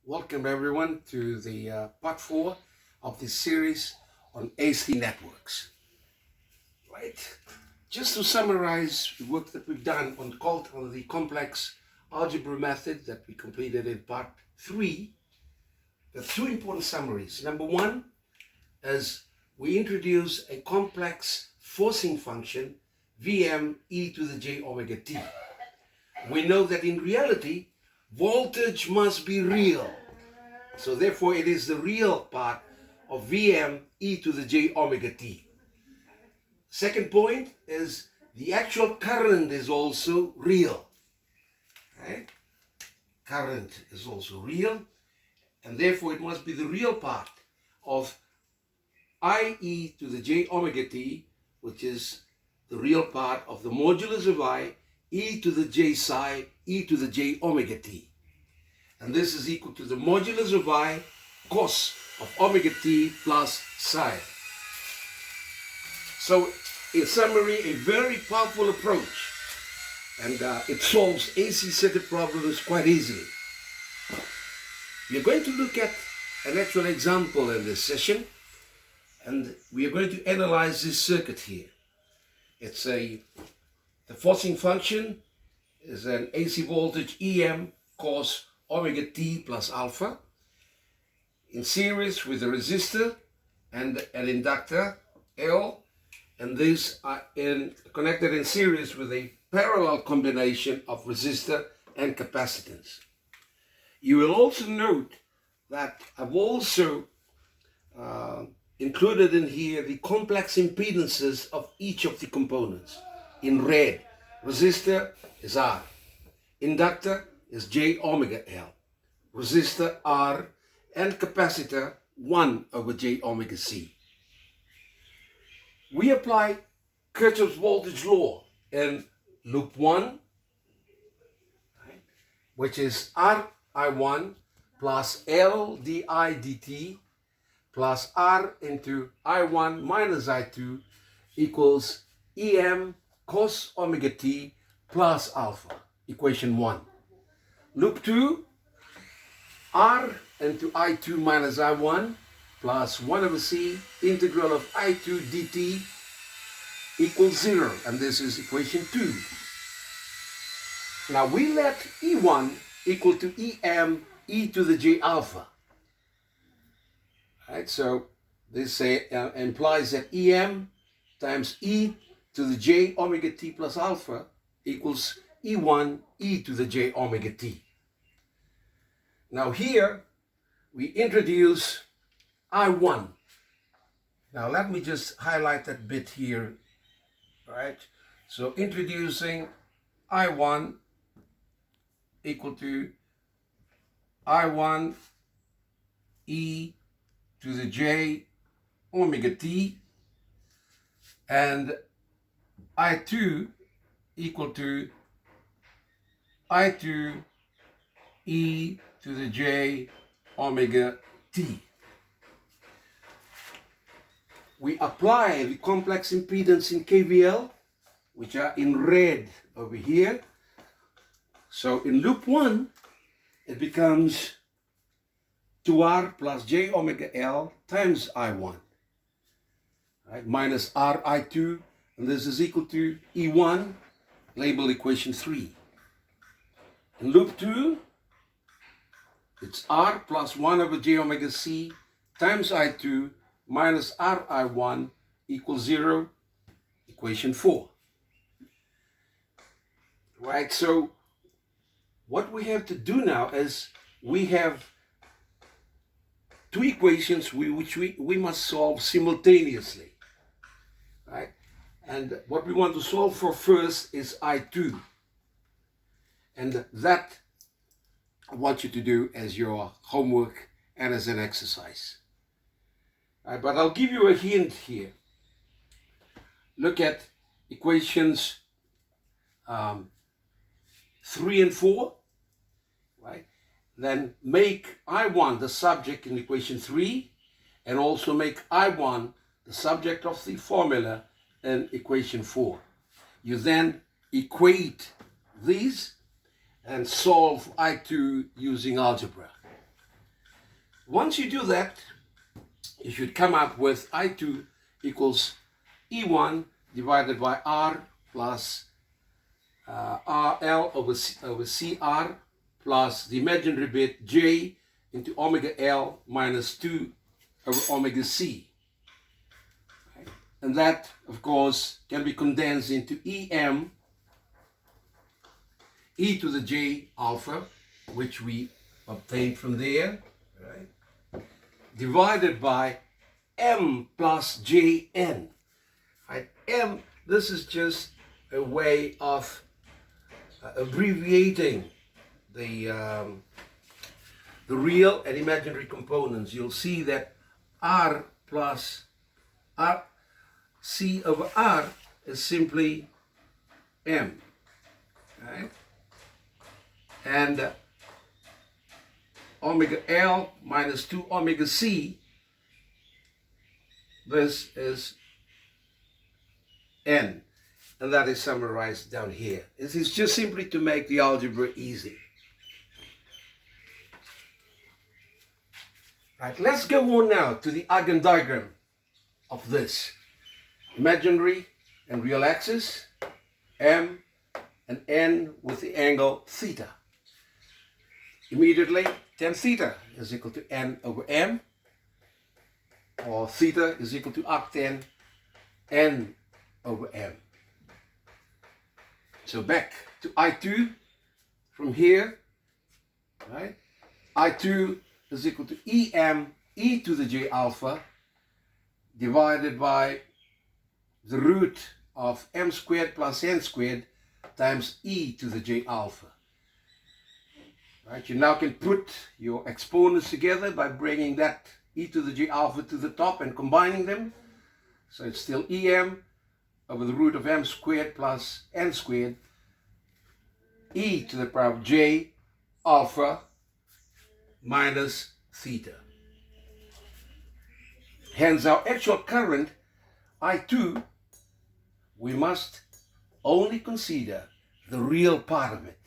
Welcome everyone to the part 4 of this series on AC networks. Right? Just to summarize the work that we've done on the complex algebra method that we completed in part 3, there are two important summaries. Number one is we introduce a complex forcing function Vm e to the j omega t. We know that in reality voltage must be real. So therefore it is the real part of Vm e to the j omega t. Second point is the actual current is also real. Right? Current is also real, and therefore it must be the real part of I e to the j omega t, which is the real part of the modulus of I e to the j psi e to the j omega t. And this is equal to the modulus of I cos of omega t plus psi. So in summary, a very powerful approach, and it solves AC circuit problems quite easily. We are going to look at an actual example in this session, and we are going to analyze this circuit here. It's the forcing function is an AC voltage EM cos omega t plus alpha in series with a resistor and an inductor L, and these are connected in series with a parallel combination of resistor and capacitance. You will also note that I've also included in here the complex impedances of each of the components. In red, resistor is R, inductor is j omega L, resistor R, and capacitor 1 over j omega C. We apply Kirchhoff's voltage law in loop 1, right, which is RI1 plus L di dt plus R into I1 minus I2 equals EM cos omega t plus alpha, equation 1. Loop 2, R into I2 minus I1 plus 1 over C integral of I2 dt equals 0, and this is equation 2. Now we let E1 equal to EM e to the j alpha. Right, so this implies that EM times e to the j omega t plus alpha equals E1 e to the j omega t. Now here we introduce I1. Now let me just highlight that bit here, right? So introducing I1 equal to I1 e to the j omega t, and I2 equal to I2 e to the j omega t. We apply the complex impedance in KVL, which are in red over here. So in loop 1, it becomes 2R plus j omega L times I1, right, minus RI2, and this is equal to E1, label equation 3. In loop 2, it's R plus 1 over j omega C times I2 minus RI1 equals 0, equation 4. Right, so what we have to do now is we have two equations which we must solve simultaneously. Right? And what we want to solve for first is I2. And that I want you to do as your homework and as an exercise. Right, but I'll give you a hint here. Look at equations 3 and 4. Right? Then make I1 the subject in equation 3, and also make I1 the subject of the formula in equation 4. You then equate these and solve I2 using algebra. Once you do that, you should come up with I2 equals E1 divided by R plus RL over CR plus the imaginary bit J into omega L minus 2 over omega C. Right? And that, of course, can be condensed into EM e to the J alpha, which we obtained from there, right? Divided by M plus Jn. Right? M, this is just a way of abbreviating the real and imaginary components. You'll see that R plus R, C over R is simply M, right? And omega L minus 2 omega C, this is N, and that is summarized down here. This is just simply to make the algebra easy. Right, let's go on now to the Eigen diagram of this. Imaginary and real axis, M and N with the angle theta. Immediately, tan theta is equal to N over M, or theta is equal to arctan N over M. So back to I2 from here, right? I2 is equal to EM e to the J alpha divided by the root of M squared plus N squared times e to the J alpha. Right? You now can put your exponents together by bringing that e to the J alpha to the top and combining them. So it's still EM over the root of M squared plus N squared e to the power of J alpha minus theta. Hence our actual current I2, we must only consider the real part of it.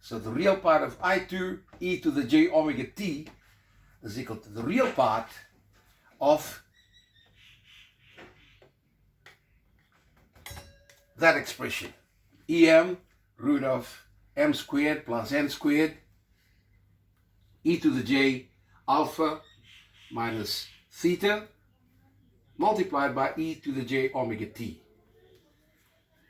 So the real part of I2 e to the J omega t is equal to the real part of that expression, EM root of M squared plus N squared e to the J alpha minus theta multiplied by e to the J omega t.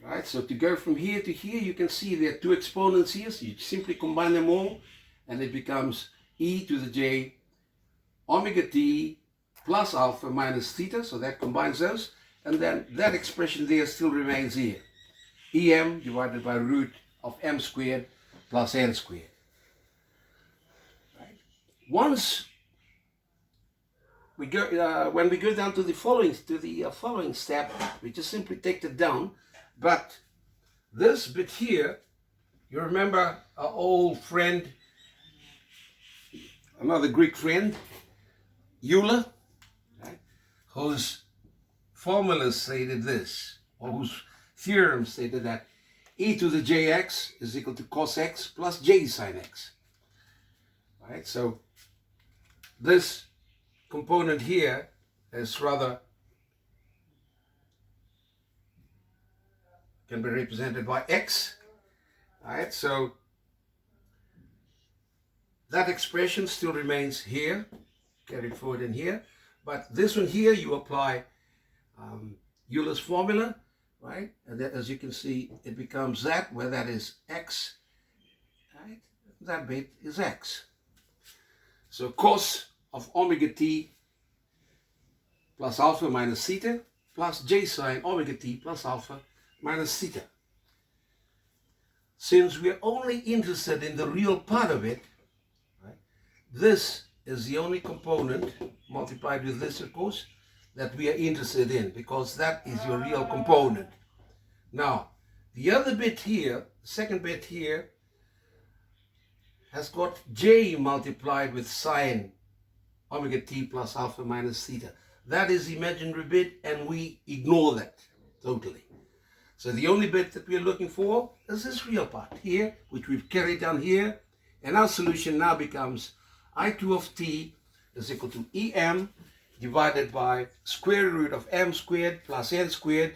Right, so to go from here to here, you can see there are two exponents here, so you simply combine them all and it becomes e to the J omega t plus alpha minus theta, so that combines those, and then that expression there still remains here, EM divided by root of M squared plus N squared. Right. Once we go, when we go down to the following step, we just simply take it down. But this bit here, you remember our old friend, another Greek friend, Euler, right, whose formula stated this, or whose theorem stated that e to the jx is equal to cos x plus j sine x. Right, so this component here is rather can be represented by x. Right, so that expression still remains here, carried forward in here, but this one here you apply Euler's formula, right, and that, as you can see, it becomes that, where that is x, right, that bit is x. So cos of omega t plus alpha minus theta plus j sine omega t plus alpha minus theta. Since we're only interested in the real part of it, right, this is the only component, multiplied with this of course, that we are interested in, because that is your real component. Now, the other bit here, the second bit here, has got j multiplied with sine omega t plus alpha minus theta. That is the imaginary bit, and we ignore that totally. So the only bit that we are looking for is this real part here, which we've carried down here, and our solution now becomes I2 of t is equal to EM divided by square root of m squared plus n squared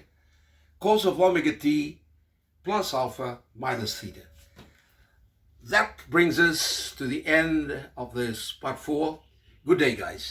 cos of omega t plus alpha minus theta. That brings us to the end of this part 4. Good day, guys.